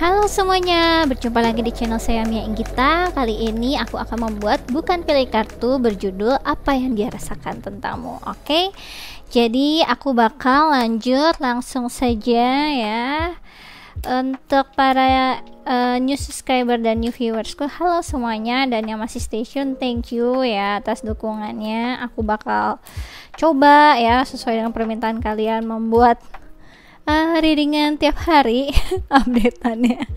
Halo semuanya, berjumpa lagi di channel saya Mia Inggita. Kali ini aku akan membuat bukan pilih kartu berjudul Apa Yang Dia Rasakan Tentangmu. Oke, jadi aku bakal lanjut langsung saja ya. Untuk para new subscriber dan new viewersku, halo semuanya, dan yang masih stay tune, thank you ya atas dukungannya. Aku bakal coba ya sesuai dengan permintaan kalian membuat readingan tiap hari updateannya.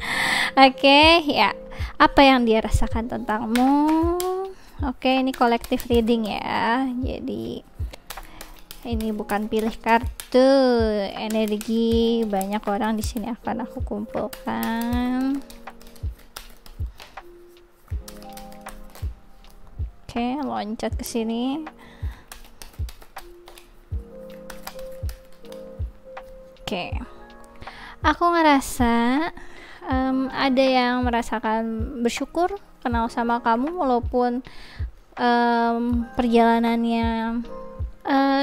Oke, ya. Apa yang dia rasakan tentangmu? Oke, ini collective reading ya. Jadi ini bukan pilih kartu. Energi banyak orang di sini akan aku kumpulkan. Oke, loncat ke sini. Oke, aku ngerasa ada yang merasakan bersyukur kenal sama kamu walaupun perjalanannya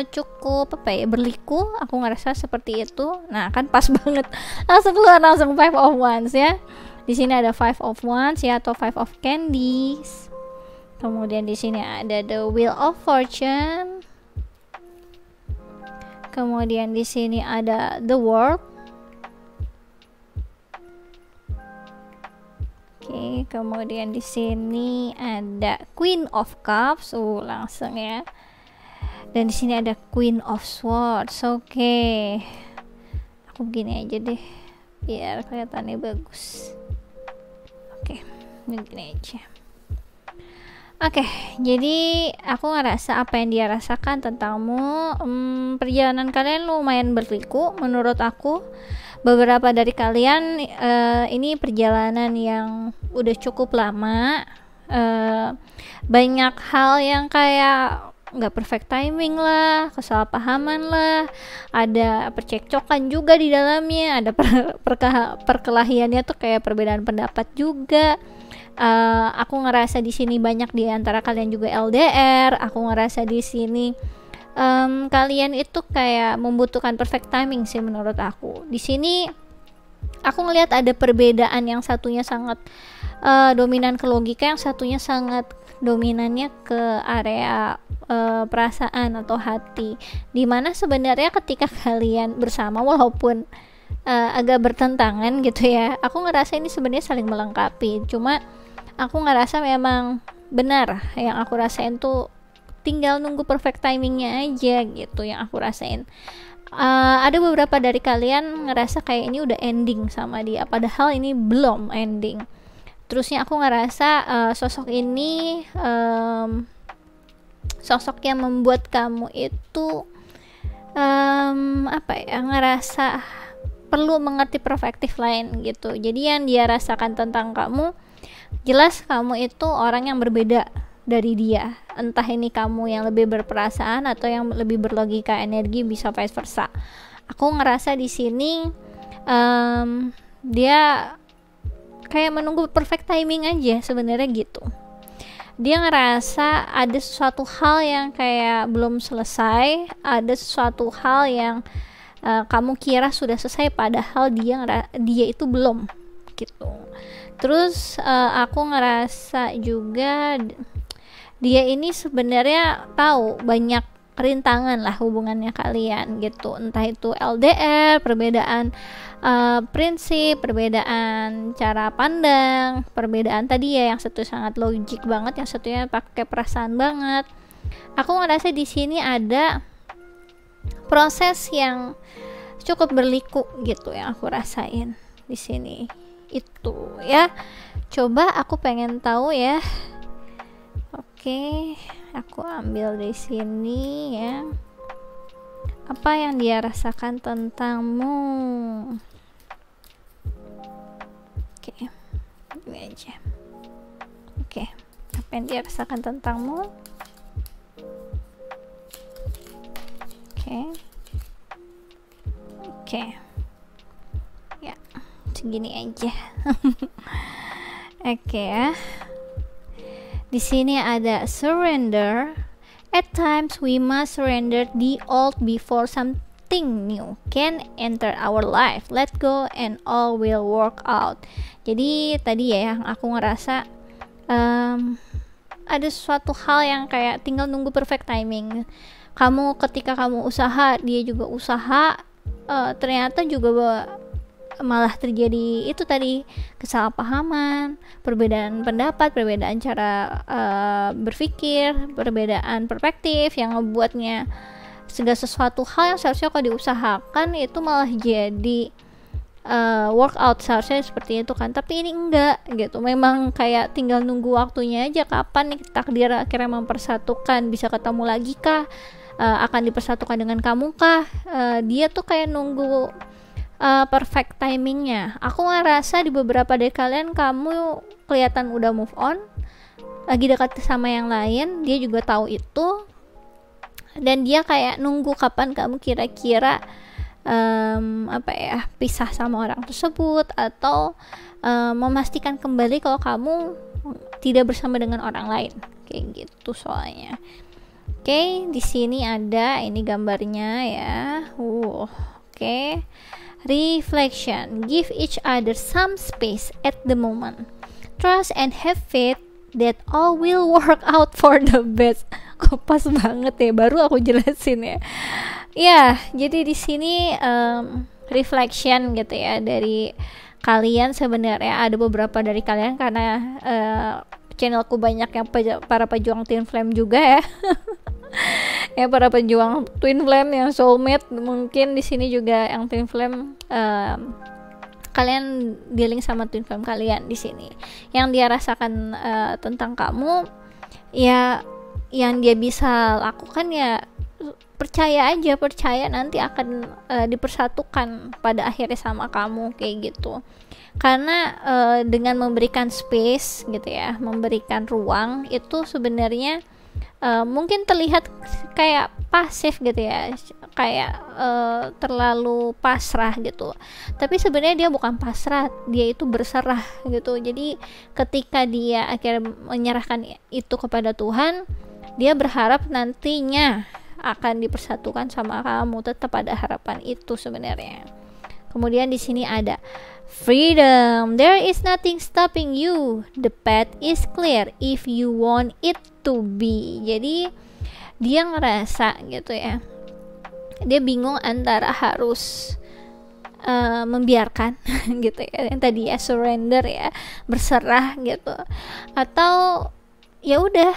cukup berliku. Aku ngerasa seperti itu. Nah, kan pas banget langsung keluar langsung Five of Wands ya. Di sini ada Five of Wands ya, atau Five of Candies. Kemudian di sini ada the Wheel of Fortune. Kemudian di sini ada the World. Oke, kemudian di sini ada Queen of Cups. Langsung ya. Dan di sini ada Queen of Swords. Oke. Aku begini aja deh biar kelihatannya bagus. Oke, begini aja. Oke, jadi aku ngerasa apa yang dia rasakan tentangmu. Perjalanan kalian lumayan berliku menurut aku. Beberapa dari kalian ini perjalanan yang udah cukup lama. Banyak hal yang kayak nggak perfect timing lah, kesalahpahaman lah, ada percekcokan juga di dalamnya, ada perkelahiannya tuh kayak perbedaan pendapat juga. Aku ngerasa di sini banyak di antara kalian juga LDR. Aku ngerasa di sini kalian itu kayak membutuhkan perfect timing sih menurut aku. Di sini aku ngelihat ada perbedaan, yang satunya sangat dominan ke logika, yang satunya sangat dominannya ke area perasaan atau hati. Dimana sebenarnya ketika kalian bersama walaupun agak bertentangan gitu ya, aku ngerasa ini sebenarnya saling melengkapi. Cuma aku ngerasa memang benar yang aku rasain tuh tinggal nunggu perfect timingnya aja gitu yang aku rasain. Ada beberapa dari kalian ngerasa kayak ini udah ending sama dia, padahal ini belum ending. Terusnya aku ngerasa sosok ini sosok yang membuat kamu itu ngerasa perlu mengerti perspektif lain gitu. Jadi yang dia rasakan tentang kamu, jelas kamu itu orang yang berbeda dari dia. Entah ini kamu yang lebih berperasaan atau yang lebih berlogika, energi, bisa vice versa. Aku ngerasa di sini dia kayak menunggu perfect timing aja sebenarnya gitu. Dia ngerasa ada sesuatu hal yang kayak belum selesai, ada sesuatu hal yang kamu kira sudah selesai padahal dia itu belum gitu. Terus aku ngerasa juga dia ini sebenarnya tahu banyak rintangan lah hubungannya kalian gitu. Entah itu LDR, perbedaan prinsip, perbedaan cara pandang, perbedaan tadi ya, yang satu sangat logik banget, yang satunya pakai perasaan banget. Aku ngerasa di sini ada proses yang cukup berliku gitu yang aku rasain di sini itu ya. Coba aku pengen tahu ya. Oke, aku ambil di sini ya. Apa yang dia rasakan tentangmu? Oke, ini aja. Oke, apa yang dia rasakan tentangmu? Oke. Ya, segini aja. Oke ya. Di sini ada surrender. At times we must surrender the old before something something new can enter our life. Let go and all will work out. Jadi tadi ya yang aku ngerasa ada suatu hal yang kayak tinggal nunggu perfect timing. Ketika kamu usaha, dia juga usaha, ternyata juga malah terjadi itu tadi, kesalahpahaman, perbedaan pendapat, perbedaan cara berpikir, perbedaan perspektif yang ngebuatnya segala sesuatu hal yang seharusnya kalau diusahakan itu malah jadi workout, seharusnya seperti itu kan, tapi ini enggak gitu. Memang kayak tinggal nunggu waktunya aja, kapan nih takdir akhirnya mempersatukan, bisa ketemu lagi kah, akan dipersatukan dengan kamu kah. Dia tuh kayak nunggu perfect timingnya. Aku ngerasa di beberapa dari kalian, kamu kelihatan udah move on, lagi dekat sama yang lain, dia juga tahu itu, dan dia kayak nunggu kapan kamu kira-kira pisah sama orang tersebut, atau memastikan kembali kalau kamu tidak bersama dengan orang lain, kayak gitu soalnya. Oke, di sini ada ini gambarnya ya. Oke. Reflection. Give each other some space at the moment. Trust and have faith that all will work out for the best. Kok pas banget ya, baru aku jelasin ya. Ya, jadi di sini reflection gitu ya dari kalian. Sebenarnya ada beberapa dari kalian, karena channelku banyak yang para pejuang twin flame juga ya. Ya, para pejuang twin flame yang soulmate, mungkin di sini juga yang twin flame, kalian dealing sama twin flame kalian di sini. Yang dia rasakan tentang kamu, ya yang dia bisa lakukan ya percaya nanti akan dipersatukan pada akhirnya sama kamu, kayak gitu. Karena dengan memberikan space gitu ya, memberikan ruang, itu sebenarnya mungkin terlihat kayak pasif gitu ya, kayak terlalu pasrah gitu, tapi sebenarnya dia bukan pasrah, dia itu berserah gitu. Jadi ketika dia akhirnya menyerahkan itu kepada Tuhan, dia berharap nantinya akan dipersatukan sama kamu, tetap ada harapan itu sebenarnya. Kemudian di sini ada freedom. There is nothing stopping you. The path is clear if you want it to be. Jadi dia ngerasa gitu ya, dia bingung antara harus membiarkan gitu ya, yang tadi ya surrender ya, berserah gitu, atau ya udah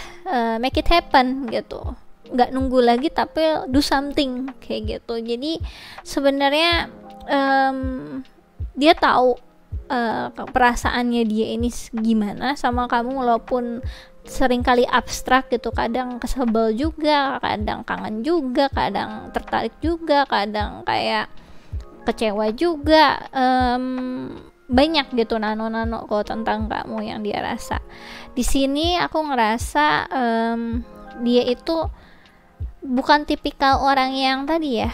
make it happen gitu, nggak nunggu lagi tapi do something kayak gitu. Jadi sebenarnya dia tahu perasaannya dia ini gimana sama kamu, walaupun seringkali abstrak gitu, kadang kesebel juga, kadang kangen juga, kadang tertarik juga, kadang kayak kecewa juga, banyak gitu nano-nano kok tentang kamu yang dia rasa. Di sini aku ngerasa dia itu bukan tipikal orang yang tadi ya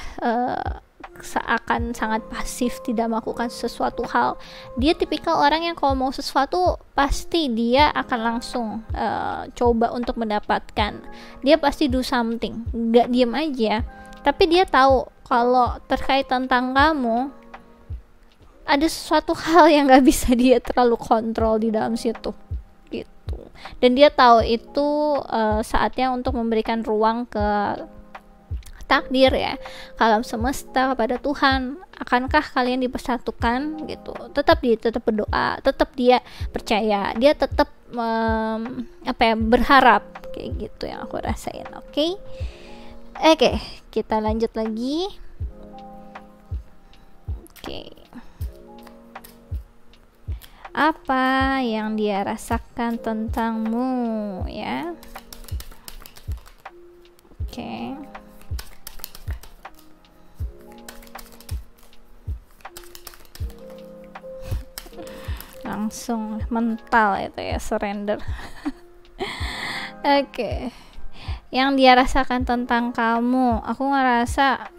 seakan sangat pasif, tidak melakukan sesuatu hal. Dia tipikal orang yang kalau mau sesuatu pasti dia akan langsung coba untuk mendapatkan. Dia pasti do something, gak diem aja. Tapi dia tahu kalau terkait tentang kamu, ada sesuatu hal yang gak bisa dia terlalu kontrol di dalam situ gitu. Dan dia tahu itu saatnya untuk memberikan ruang ke takdir ya, ke alam semesta, kepada Tuhan. Akankah kalian dipersatukan gitu? Tetap berdoa, tetap dia percaya, dia tetap berharap, kayak gitu yang aku rasain. Oke, kita lanjut lagi. Apa yang dia rasakan tentangmu ya? Langsung mental itu ya, surrender. Yang dia rasakan tentang kamu, aku ngerasa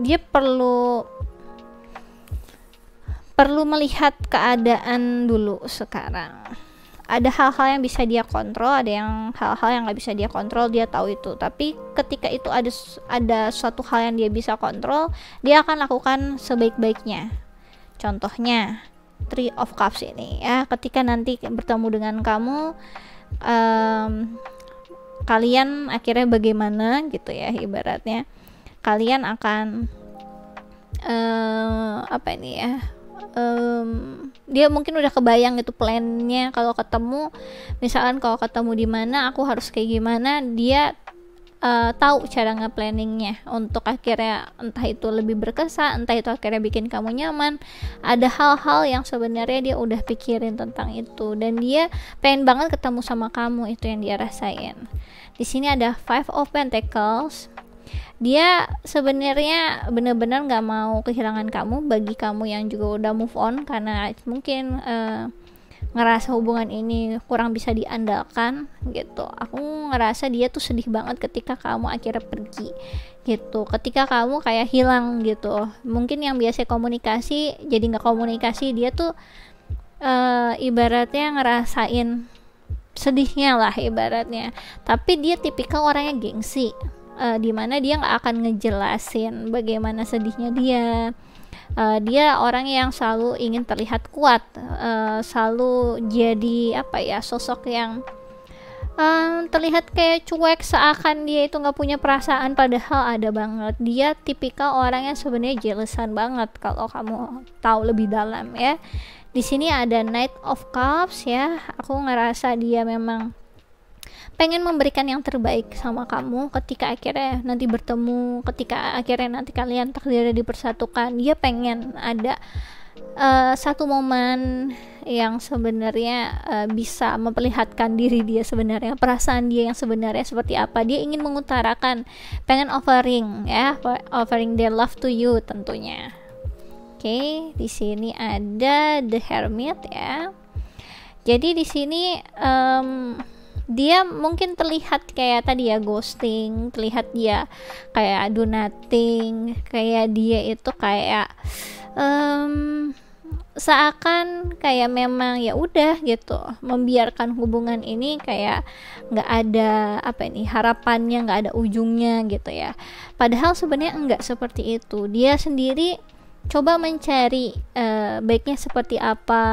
dia perlu melihat keadaan dulu sekarang. ada hal-hal yang bisa dia kontrol, ada yang hal-hal yang nggak bisa dia kontrol, dia tahu itu. Tapi ketika itu ada suatu hal yang dia bisa kontrol, dia akan lakukan sebaik-baiknya. Contohnya Three of Cups ini ya, ketika nanti bertemu dengan kamu, kalian akhirnya bagaimana gitu ya, ibaratnya kalian akan apa ini ya, dia mungkin udah kebayang gitu plannya, kalau ketemu, misalkan kalau ketemu di mana aku harus kayak gimana, dia tahu cara nge-planningnya untuk akhirnya entah itu lebih berkesan, entah itu akhirnya bikin kamu nyaman. Ada hal-hal yang sebenarnya dia udah pikirin tentang itu, dan dia pengen banget ketemu sama kamu, itu yang dia rasain. Di sini ada Five of Pentacles. Dia sebenarnya benar-benar nggak mau kehilangan kamu, bagi kamu yang juga udah move on, karena mungkin ngerasa hubungan ini kurang bisa diandalkan gitu. Aku ngerasa dia tuh sedih banget ketika kamu akhirnya pergi gitu, ketika kamu kayak hilang gitu. Mungkin yang biasa komunikasi jadi nggak komunikasi, dia tuh ibaratnya ngerasain sedihnya lah ibaratnya. Tapi dia tipikal orangnya gengsi, dimana dia nggak akan ngejelasin bagaimana sedihnya dia. Dia orang yang selalu ingin terlihat kuat, selalu jadi apa ya, sosok yang terlihat kayak cuek, seakan dia itu nggak punya perasaan, padahal ada banget. Dia tipikal orang yang sebenarnya jealousan banget kalau kamu tahu lebih dalam ya. Di sini ada Knight of Cups ya. Aku ngerasa dia memang pengen memberikan yang terbaik sama kamu ketika akhirnya nanti bertemu, ketika akhirnya nanti kalian takdirnya dipersatukan. Dia pengen ada satu momen yang sebenarnya bisa memperlihatkan diri dia sebenarnya, perasaan dia yang sebenarnya seperti apa. Dia ingin mengutarakan, pengen offering ya, offering their love to you tentunya. Oke, di sini ada The Hermit ya. Jadi di sini dia mungkin terlihat kayak tadi ya, ghosting, terlihat dia kayak do nothing, kayak dia itu kayak seakan kayak memang ya udah gitu, membiarkan hubungan ini kayak nggak ada apa ini, harapannya nggak ada ujungnya gitu ya. Padahal sebenarnya enggak seperti itu. Dia sendiri coba mencari baiknya seperti apa,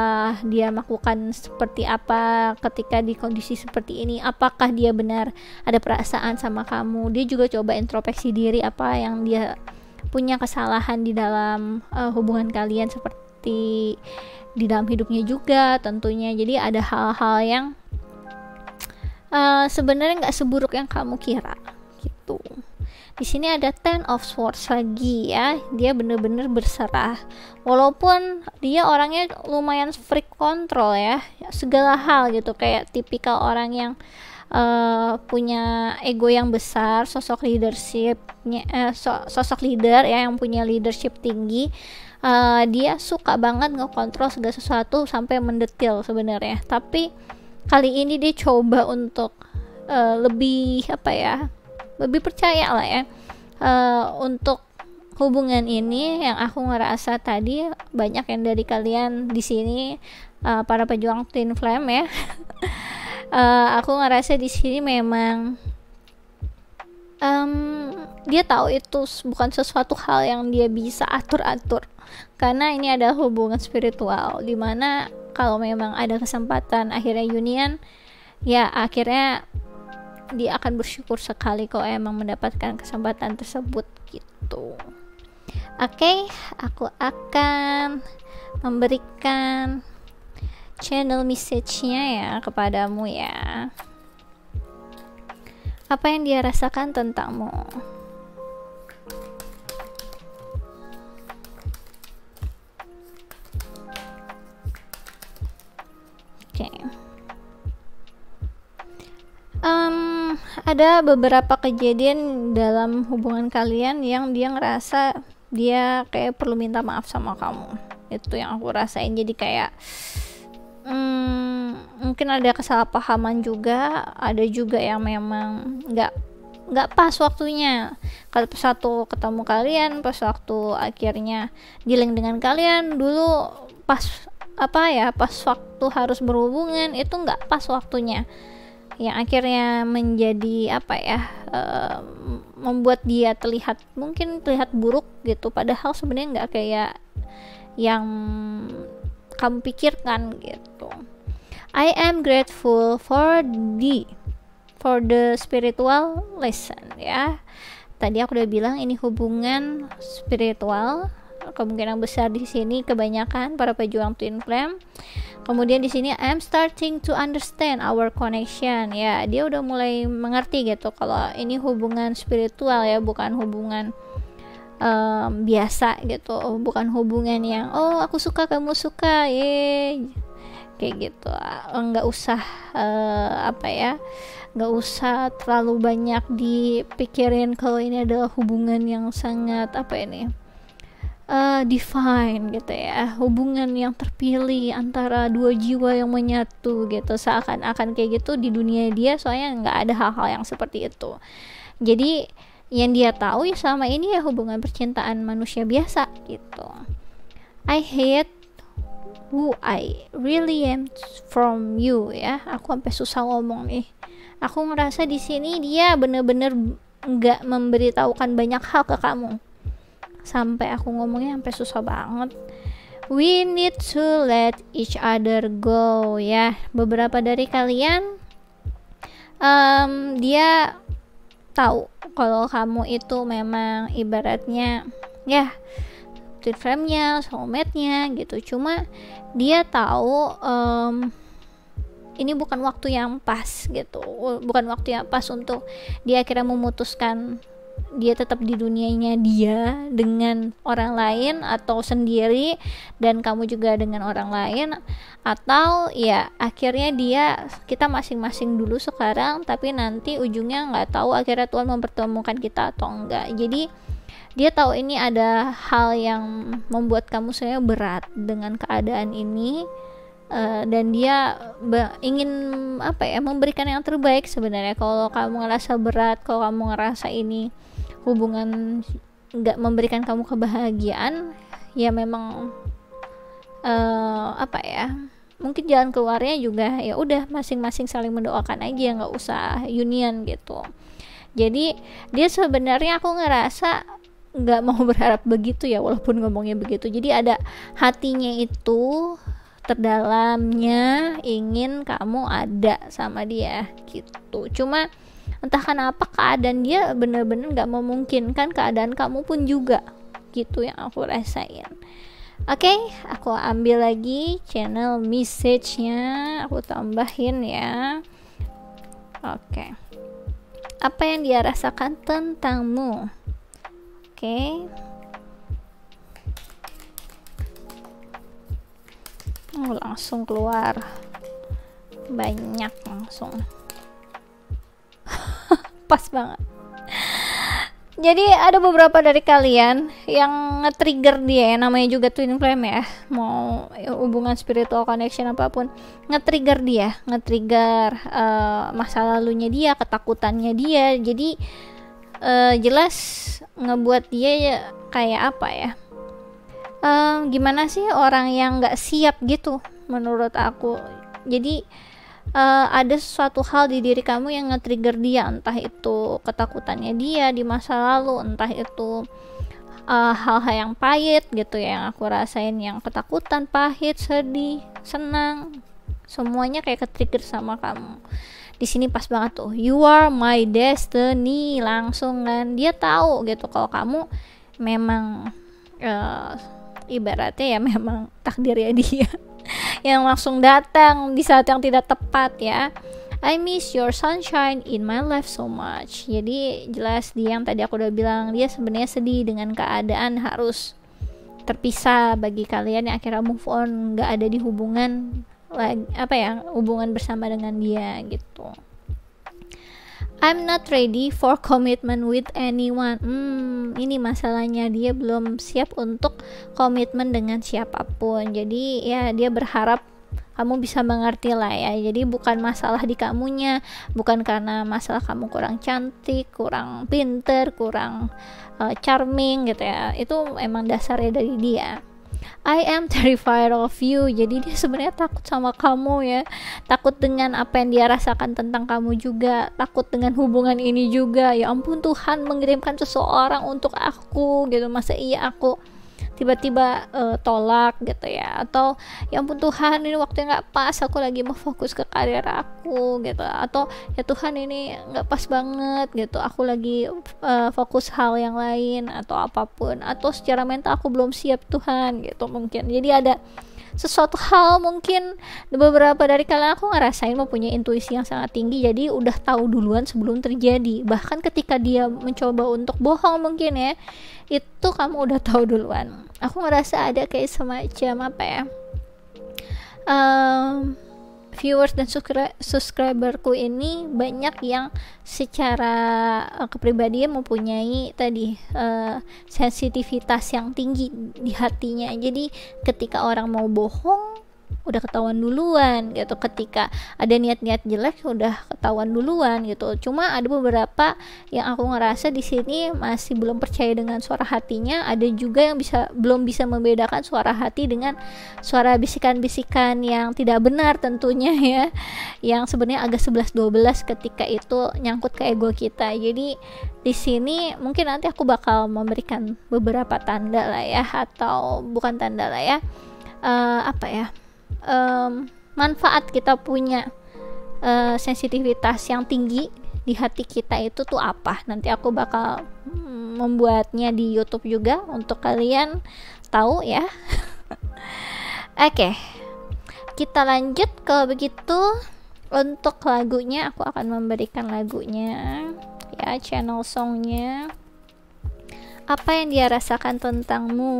dia melakukan seperti apa ketika di kondisi seperti ini. Apakah dia benar ada perasaan sama kamu? Dia juga coba introspeksi diri, apa yang dia punya kesalahan di dalam hubungan kalian, seperti di dalam hidupnya juga tentunya. Jadi ada hal-hal yang sebenarnya nggak seburuk yang kamu kira gitu. Di sini ada Ten of Swords lagi ya. Dia bener-bener berserah. Walaupun dia orangnya lumayan freak control ya, segala hal gitu, kayak tipikal orang yang punya ego yang besar, sosok leadershipnya, sosok leader ya, yang punya leadership tinggi. Dia suka banget ngekontrol segala sesuatu sampai mendetil sebenarnya. Tapi kali ini dia coba untuk lebih apa ya, lebih percaya lah ya untuk hubungan ini. Yang aku ngerasa tadi banyak yang dari kalian di sini para pejuang twin flame ya. Aku ngerasa di sini memang dia tahu itu bukan sesuatu hal yang dia bisa atur-atur, karena ini adalah hubungan spiritual, dimana kalau memang ada kesempatan akhirnya union ya, akhirnya dia akan bersyukur sekali kalau emang mendapatkan kesempatan tersebut gitu. Oke, aku akan memberikan channel message-nya ya kepadamu ya. Apa yang dia rasakan tentangmu? Oke. Ada beberapa kejadian dalam hubungan kalian yang dia ngerasa dia kayak perlu minta maaf sama kamu. Itu yang aku rasain. Jadi kayak mungkin ada kesalahpahaman juga, ada juga yang memang nggak pas waktunya. Kalau pas waktu ketemu kalian, pas waktu akhirnya dealing dengan kalian dulu, pas pas waktu harus berhubungan itu nggak pas waktunya, yang akhirnya menjadi membuat dia mungkin terlihat buruk gitu, padahal sebenarnya nggak kayak yang kamu pikirkan gitu. I am grateful for the spiritual lesson ya. Tadi aku udah bilang ini hubungan spiritual, kemungkinan besar di sini kebanyakan para pejuang twin flame. Kemudian di sini I'm starting to understand our connection ya, dia udah mulai mengerti gitu kalau ini hubungan spiritual ya, bukan hubungan biasa gitu, bukan hubungan yang aku suka kamu suka kayak gitu. Nggak usah nggak usah terlalu banyak dipikirin kalau ini adalah hubungan yang sangat divine gitu ya, hubungan yang terpilih antara dua jiwa yang menyatu gitu, seakan-akan kayak gitu di dunia dia, soalnya nggak ada hal-hal yang seperti itu. Jadi yang dia tahu ya selama ini ya hubungan percintaan manusia biasa gitu. I hate who I really am from you ya. Aku sampai susah ngomong nih. Aku ngerasa di sini dia bener-bener nggak memberitahukan banyak hal ke kamu. Sampai aku ngomongnya sampai susah banget. We need to let each other go ya. Beberapa dari kalian dia tahu kalau kamu itu memang ibaratnya ya twin flame-nya, soulmate-nya gitu. Cuma dia tahu ini bukan waktu yang pas gitu, bukan waktu yang pas untuk dia akhirnya memutuskan dia tetap di dunianya dia dengan orang lain atau sendiri, dan kamu juga dengan orang lain, atau ya akhirnya kita masing-masing dulu sekarang, tapi nanti ujungnya nggak tahu akhirnya Tuhan mempertemukan kita atau enggak. Jadi dia tahu ini ada hal yang membuat kamu sebenarnya berat dengan keadaan ini, dan dia ingin memberikan yang terbaik sebenarnya. Kalau kamu ngerasa berat, kalau kamu ngerasa ini hubungan nggak memberikan kamu kebahagiaan, ya memang mungkin jalan keluarnya juga ya udah masing-masing saling mendoakan aja, nggak usah union gitu. Jadi dia sebenarnya aku ngerasa nggak mau berharap begitu ya, walaupun ngomongnya begitu. Jadi ada hatinya itu terdalamnya ingin kamu ada sama dia gitu. Cuma entah kenapa keadaan dia bener-bener gak memungkinkan, keadaan kamu pun juga gitu yang aku rasain. Oke, aku ambil lagi channel message-nya, aku tambahin ya. Oke. Apa yang dia rasakan tentangmu? Oke. Langsung keluar banyak langsung. Pas banget. Jadi ada beberapa dari kalian yang nge-trigger dia ya, namanya juga twin flame ya, mau hubungan spiritual connection apapun, nge-trigger masa lalunya dia, ketakutannya dia. Jadi jelas ngebuat dia ya, kayak gimana sih, orang yang nggak siap gitu menurut aku. Jadi ada sesuatu hal di diri kamu yang nge-trigger dia, entah itu ketakutannya dia di masa lalu, entah itu hal-hal yang pahit gitu ya, yang aku rasain, yang ketakutan, pahit, sedih, senang, semuanya kayak ke-trigger sama kamu. Di sini pas banget tuh, you are my destiny, langsung kan dia tahu gitu kalau kamu memang ibaratnya ya memang takdirnya dia yang langsung datang di saat yang tidak tepat ya. I miss your sunshine in my life so much. Jadi jelas dia yang tadi aku udah bilang, dia sebenarnya sedih dengan keadaan harus terpisah bagi kalian yang akhirnya move on, nggak ada di hubungan hubungan bersama dengan dia gitu. I'm not ready for commitment with anyone. Ini masalahnya, dia belum siap untuk komitmen dengan siapapun. Jadi ya dia berharap kamu bisa mengerti lah ya. Jadi bukan masalah di kamunya, bukan karena masalah kamu kurang cantik, kurang pinter, kurang charming gitu ya. Itu emang dasarnya dari dia. I am terrified of you. Jadi dia sebenarnya takut sama kamu ya, takut dengan apa yang dia rasakan tentang kamu juga, takut dengan hubungan ini juga. Ya ampun, Tuhan mengirimkan seseorang untuk aku gitu, masa iya aku tiba-tiba tolak gitu ya, atau ya ampun Tuhan, ini waktu yang nggak pas, aku lagi mau fokus ke karir aku gitu, atau ya Tuhan ini nggak pas banget gitu, aku lagi fokus hal yang lain atau apapun, atau secara mental aku belum siap Tuhan gitu mungkin. Jadi ada sesuatu hal, mungkin beberapa dari kalian aku ngerasain mempunyai intuisi yang sangat tinggi, jadi udah tahu duluan sebelum terjadi. Bahkan ketika dia mencoba untuk bohong mungkin ya, itu kamu udah tahu duluan. Aku ngerasa ada kayak semacam apa ya, viewers dan subscriberku ini banyak yang secara kepribadian mempunyai tadi sensitivitas yang tinggi di hatinya. Jadi ketika orang mau bohong udah ketahuan duluan gitu, ketika ada niat-niat jelek udah ketahuan duluan gitu. Cuma ada beberapa yang aku ngerasa di sini masih belum percaya dengan suara hatinya. Ada juga yang belum bisa membedakan suara hati dengan suara bisikan-bisikan yang tidak benar tentunya ya, yang sebenarnya agak 11-12 ketika itu nyangkut ke ego kita. Jadi di sini mungkin nanti aku bakal memberikan beberapa tanda lah ya, atau bukan tanda lah ya, apa ya, manfaat kita punya sensitivitas yang tinggi di hati kita itu tuh apa. Nanti aku bakal membuatnya di YouTube juga untuk kalian tahu ya. Oke, kita lanjut. Kalau begitu untuk lagunya aku akan memberikan lagunya ya, channel songnya. Apa yang dia rasakan tentangmu?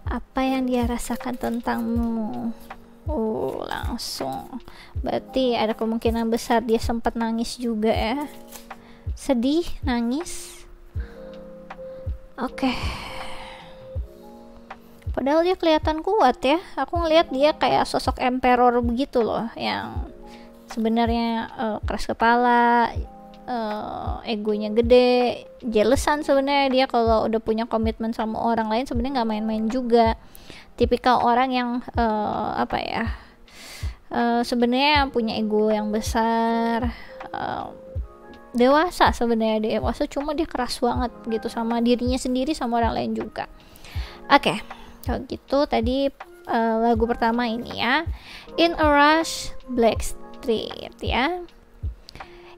Apa yang dia rasakan tentangmu? Langsung. Berarti ada kemungkinan besar dia sempat nangis juga ya. Sedih, nangis. Oke. Padahal dia kelihatan kuat ya. Aku ngelihat dia kayak sosok emperor begitu loh, yang sebenarnya keras kepala, egonya gede, jealousan sebenarnya dia kalau udah punya komitmen sama orang lain, sebenarnya nggak main-main juga. Tipikal orang yang apa ya, sebenarnya punya ego yang besar, dewasa sebenarnya, dewasa, cuma dia keras banget gitu sama dirinya sendiri, sama orang lain juga. Oke, kalau gitu tadi lagu pertama ini ya, In a Rush, Blackstreet ya.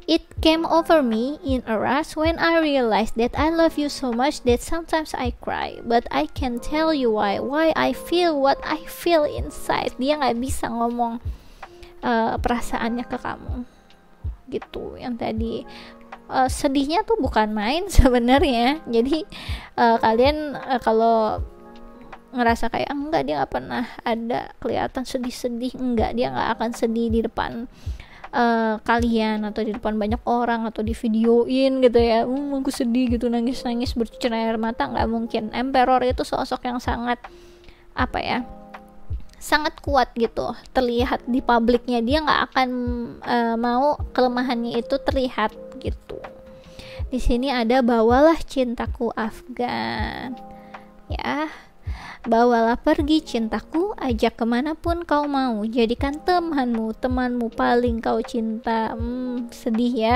It came over me in a rush when I realized that I love you so much that sometimes I cry, but I can't tell you why I feel what I feel inside. Dia nggak bisa ngomong perasaannya ke kamu gitu. Yang tadi sedihnya tuh bukan main sebenarnya. Jadi kalian kalau ngerasa kayak enggak, dia nggak pernah ada kelihatan sedih-sedih, enggak, dia nggak akan sedih di depan kalian atau di depan banyak orang atau di videoin gitu ya, aku sedih gitu, nangis-nangis bercucuran air mata, nggak mungkin. Emperor itu sosok yang sangat apa ya, sangat kuat gitu, terlihat di publiknya. Dia nggak akan mau kelemahannya itu terlihat gitu. Di sini ada bawalah cintaku Afgan ya. Bawalah pergi cintaku, ajak kemanapun kau mau, jadikan temanmu paling kau cinta. Sedih ya.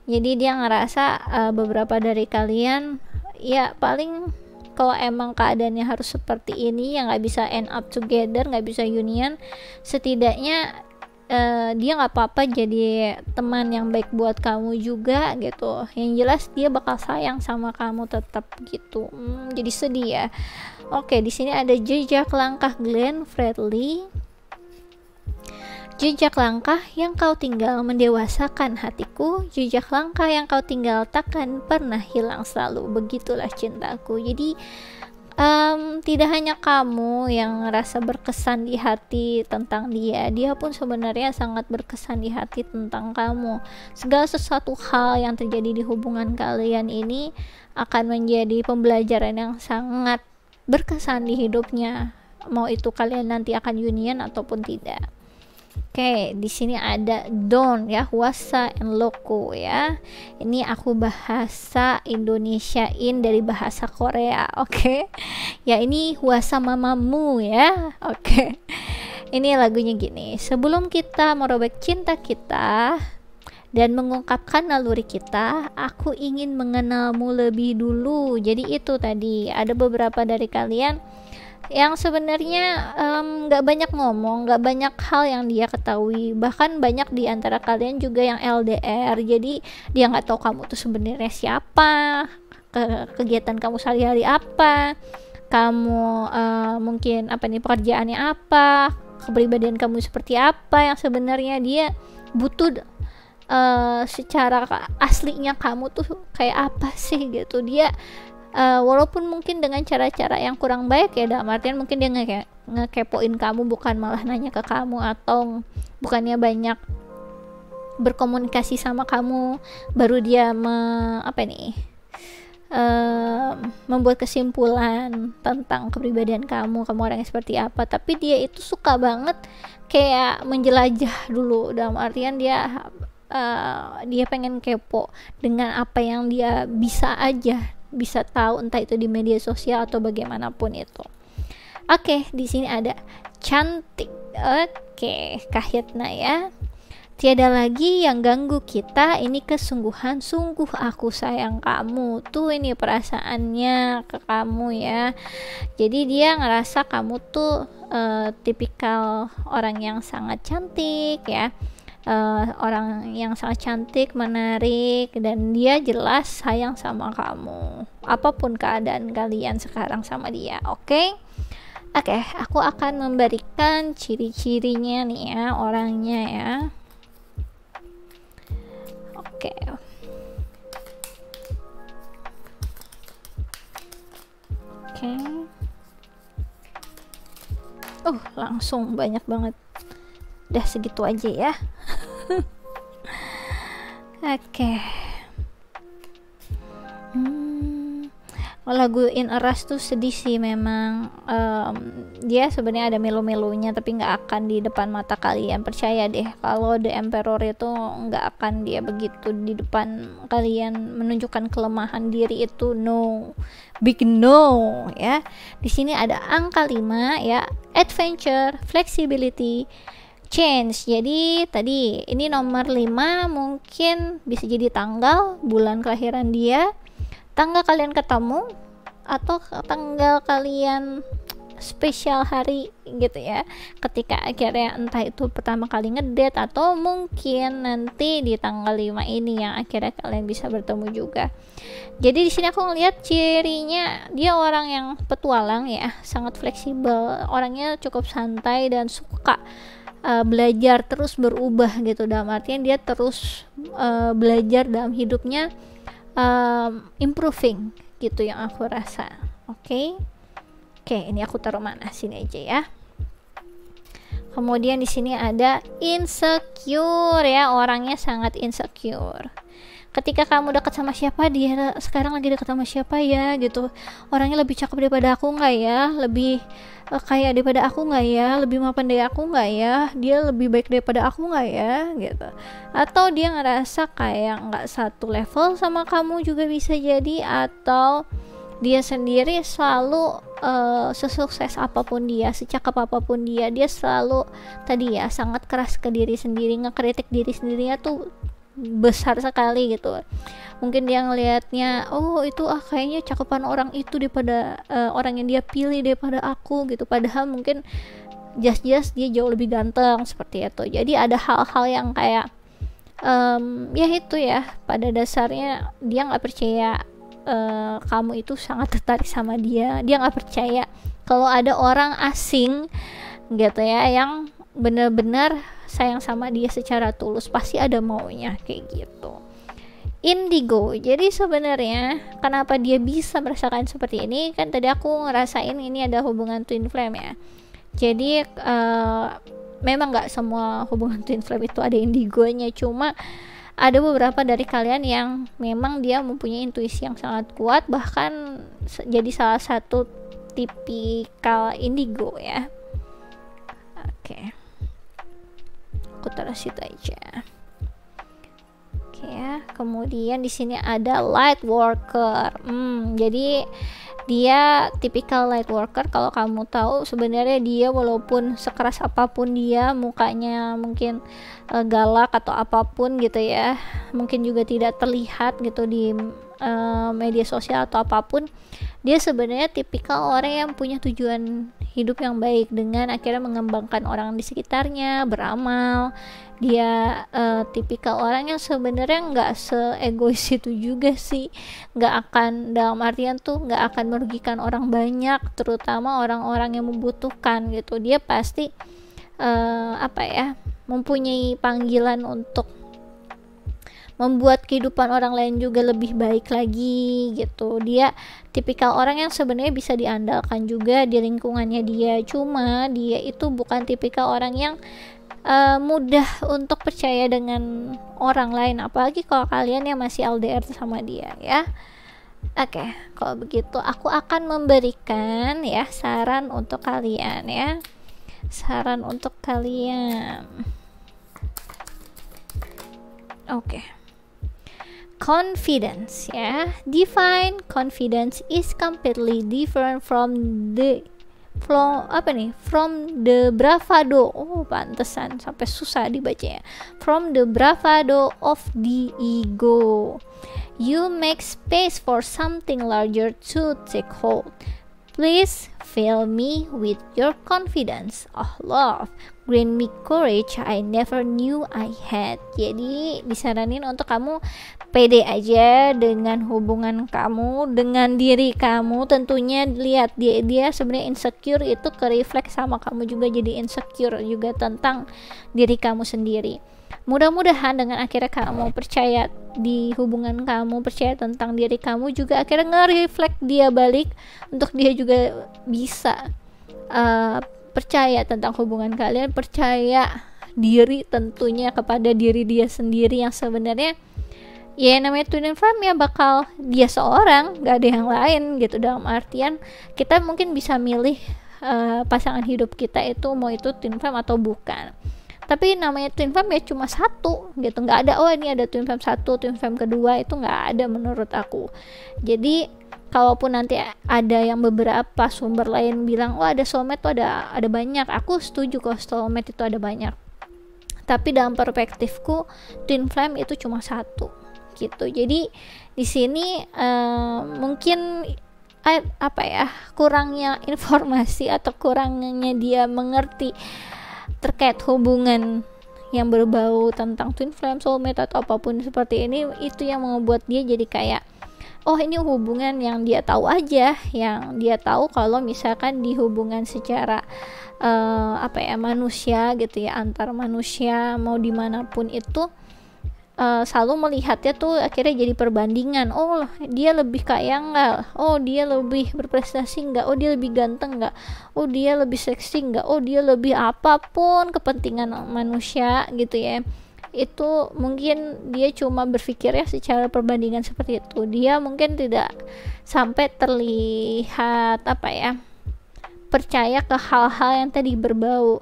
Jadi dia ngerasa beberapa dari kalian ya paling kalau emang keadaannya harus seperti ini, ya nggak bisa end up together, nggak bisa union, setidaknya dia nggak apa-apa jadi teman yang baik buat kamu juga gitu. Yang jelas dia bakal sayang sama kamu tetap gitu. Jadi sedih ya. Oke, di sini ada jejak langkah Glenn Fredly. Jejak langkah yang kau tinggal mendewasakan hatiku, jejak langkah yang kau tinggal takkan pernah hilang selalu. Begitulah cintaku. Jadi tidak hanya kamu yang ngerasa berkesan di hati tentang dia, dia pun sebenarnya sangat berkesan di hati tentang kamu. Segala sesuatu hal yang terjadi di hubungan kalian ini akan menjadi pembelajaran yang sangat berkesan di hidupnya, mau itu kalian nanti akan union ataupun tidak. Oke, di sini ada don ya, Hwasa and Loko ya. Ini aku bahasa Indonesiain dari bahasa Korea. Oke. Ya, ini Hwasa mamamu ya. Oke. Ini lagunya gini. Sebelum kita merobek cinta kita dan mengungkapkan naluri kita, aku ingin mengenalmu lebih dulu. Jadi itu tadi, ada beberapa dari kalian yang sebenarnya nggak banyak ngomong, nggak banyak hal yang dia ketahui, bahkan banyak di antara kalian juga yang LDR, jadi dia nggak tahu kamu tuh sebenarnya siapa, kegiatan kamu sehari-hari apa, kamu mungkin apa nih pekerjaannya apa, kepribadian kamu seperti apa, yang sebenarnya dia butuh secara aslinya kamu tuh kayak apa sih gitu. Dia walaupun mungkin dengan cara-cara yang kurang baik ya, dalam artian mungkin dia ngekepoin kamu, bukan malah nanya ke kamu, atau bukannya banyak berkomunikasi sama kamu, baru dia membuat kesimpulan tentang kepribadian kamu orangnya seperti apa. Tapi dia itu suka banget kayak menjelajah dulu, dalam artian dia pengen kepo dengan apa yang dia bisa tahu, entah itu di media sosial atau bagaimanapun itu. Oke, di sini ada cantik. Oke, Kahyatna ya. Tiada lagi yang ganggu kita, ini kesungguhan, sungguh aku sayang kamu. Tuh ini perasaannya ke kamu ya. Jadi dia ngerasa kamu tuh tipikal orang yang sangat cantik ya. Orang yang sangat cantik, menarik, dan dia jelas sayang sama kamu apapun keadaan kalian sekarang sama dia. Oke, aku akan memberikan ciri-cirinya nih ya, orangnya ya. Oke. Langsung banyak banget. Udah segitu aja ya. Oke. Lagu In a Rush tuh sedih sih memang. Dia sebenarnya ada melo-melonya, tapi nggak akan di depan mata kalian, percaya deh. Kalau The Emperor itu nggak akan dia begitu di depan kalian menunjukkan kelemahan diri itu, no, big no ya. Di sini ada angka 5 ya, adventure, flexibility, change. Jadi tadi ini nomor 5 mungkin bisa jadi tanggal, bulan kelahiran dia, tanggal kalian ketemu, atau tanggal kalian spesial hari gitu ya, ketika akhirnya entah itu pertama kali ngedate, atau mungkin nanti di tanggal 5 ini yang akhirnya kalian bisa bertemu juga. Jadi di sini aku ngelihat cirinya dia orang yang petualang ya, sangat fleksibel, orangnya cukup santai dan suka belajar, terus berubah gitu, dalam artian dia terus belajar dalam hidupnya, improving gitu yang aku rasa. Oke, ini aku taruh mana, sini aja ya. Kemudian di sini ada insecure ya, orangnya sangat insecure. Ketika kamu dekat sama siapa, dia sekarang lagi dekat sama siapa ya gitu, orangnya lebih cakep daripada aku nggak ya, lebih kaya daripada aku nggak ya, lebih mapan dari aku nggak ya, dia lebih baik daripada aku nggak ya gitu. Atau dia ngerasa kayak nggak satu level sama kamu juga bisa jadi, atau dia sendiri selalu sesukses apapun dia, secakap apapun dia selalu tadi ya sangat keras ke diri sendiri, ngekritik diri sendirinya tuh besar sekali gitu. Mungkin dia ngelihatnya, oh itu kayaknya cakepan orang itu daripada orang yang dia pilih daripada aku gitu, padahal mungkin just dia jauh lebih ganteng seperti itu. Jadi ada hal-hal yang kayak ya itu ya, pada dasarnya dia nggak percaya kamu itu sangat tertarik sama dia nggak percaya kalau ada orang asing gitu ya yang benar-benar sayang sama dia secara tulus, pasti ada maunya kayak gitu. Indigo, jadi sebenarnya kenapa dia bisa merasakan seperti ini, kan tadi aku ngerasain ini ada hubungan twin flame ya. Jadi memang nggak semua hubungan twin flame itu ada indigonya, cuma ada beberapa dari kalian yang memang dia mempunyai intuisi yang sangat kuat, bahkan jadi salah satu tipikal indigo ya. aku taruh situ aja. Oke ya. Kemudian di sini ada light worker. Jadi dia tipikal light worker. Kalau kamu tahu, sebenarnya dia walaupun sekeras apapun dia, mukanya mungkin galak atau apapun gitu ya, mungkin juga tidak terlihat gitu di media sosial atau apapun, dia sebenarnya tipikal orang yang punya tujuan hidup yang baik dengan akhirnya mengembangkan orang di sekitarnya, beramal. Dia tipikal orang yang sebenarnya nggak seegois itu juga sih, nggak akan, dalam artian tuh nggak akan merugikan orang banyak, terutama orang-orang yang membutuhkan gitu. Dia pasti mempunyai panggilan untuk membuat kehidupan orang lain juga lebih baik lagi gitu. Dia tipikal orang yang sebenarnya bisa diandalkan juga di lingkungannya dia, cuma dia itu bukan tipikal orang yang mudah untuk percaya dengan orang lain, apalagi kalau kalian yang masih LDR sama dia ya. Oke, kalau begitu aku akan memberikan ya saran untuk kalian ya. Saran untuk kalian. Oke. Confidence ya. Define confidence is completely different from the bravado. Oh, pantesan sampai susah dibacanya. From the bravado of the ego. You make space for something larger to take hold. Please fill me with your confidence. Oh love, grant me courage I never knew I had. Jadi disaranin untuk kamu pede aja dengan hubungan kamu, dengan diri kamu. Tentunya lihat dia sebenarnya insecure, itu kerefleks sama kamu juga, jadi insecure juga tentang diri kamu sendiri. Mudah-mudahan dengan akhirnya kamu percaya di hubungan kamu, percaya tentang diri kamu, juga akhirnya nge-reflect dia balik untuk dia juga bisa percaya tentang hubungan kalian, percaya diri tentunya kepada diri dia sendiri yang sebenarnya ya namanya twin flame ya bakal dia seorang, gak ada yang lain gitu. Dalam artian kita mungkin bisa milih pasangan hidup kita itu mau itu twin flame atau bukan, tapi namanya twin flame ya cuma satu gitu, nggak ada oh ini ada twin flame satu, twin flame kedua, itu nggak ada menurut aku. Jadi kalaupun nanti ada yang beberapa sumber lain bilang oh ada soulmate tuh ada banyak, aku setuju kalau soulmate itu ada banyak, tapi dalam perspektifku twin flame itu cuma satu gitu. Jadi di sini mungkin kurangnya informasi atau kurangnya dia mengerti terkait hubungan yang berbau tentang twin flame, soulmate atau apapun seperti ini, itu yang membuat dia jadi kayak oh ini hubungan yang dia tahu aja, yang dia tahu kalau misalkan di hubungan secara manusia gitu ya, antar manusia mau dimanapun itu selalu melihatnya tuh akhirnya jadi perbandingan. Oh dia lebih kaya nggak, oh dia lebih berprestasi nggak, oh dia lebih ganteng nggak, oh dia lebih seksi nggak, oh dia lebih apapun kepentingan manusia gitu ya. Itu mungkin dia cuma berpikirnya secara perbandingan seperti itu. Dia mungkin tidak sampai terlihat percaya ke hal-hal yang tadi berbau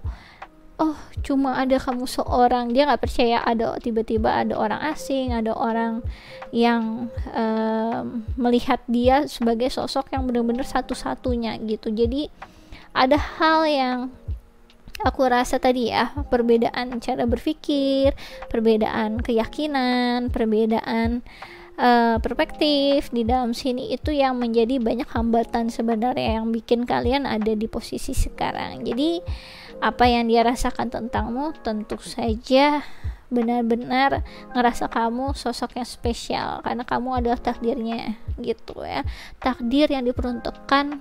oh cuma ada kamu seorang. Dia nggak percaya ada tiba-tiba ada orang asing, ada orang yang melihat dia sebagai sosok yang benar-benar satu-satunya gitu. Jadi ada hal yang aku rasa tadi ya, perbedaan cara berpikir, perbedaan keyakinan, perbedaan perspektif di dalam sini itu yang menjadi banyak hambatan sebenarnya yang bikin kalian ada di posisi sekarang. Jadi apa yang dia rasakan tentangmu tentu saja benar-benar ngerasa kamu sosok yang spesial karena kamu adalah takdirnya gitu ya, takdir yang diperuntukkan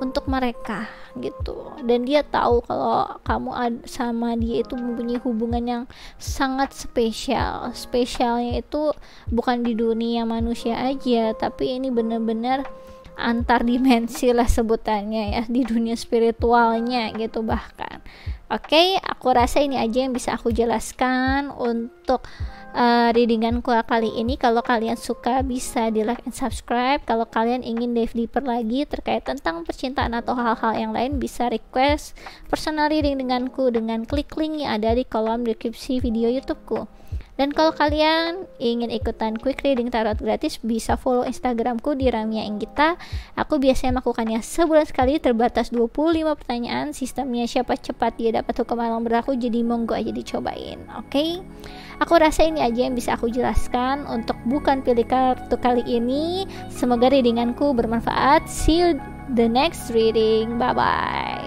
untuk mereka gitu. Dan dia tahu kalau kamu sama dia itu mempunyai hubungan yang sangat spesial. Spesialnya itu bukan di dunia manusia aja, tapi ini benar-benar antar dimensi lah sebutannya ya, di dunia spiritualnya gitu bahkan. Oke, aku rasa ini aja yang bisa aku jelaskan untuk readinganku kali ini. Kalau kalian suka bisa di like and subscribe. Kalau kalian ingin dive deeper lagi terkait tentang percintaan atau hal-hal yang lain, bisa request personal reading denganku dengan klik link yang ada di kolom deskripsi video YouTubeku. Dan kalau kalian ingin ikutan quick reading tarot gratis, bisa follow Instagramku di Ramia Inggita. Aku biasanya melakukannya sebulan sekali, terbatas 25 pertanyaan. Sistemnya siapa cepat dia dapat hukuman yang berlaku, jadi monggo aja dicobain. Oke? Aku rasa ini aja yang bisa aku jelaskan untuk bukan pilih kartu kali ini. Semoga readinganku bermanfaat. See you the next reading. Bye bye.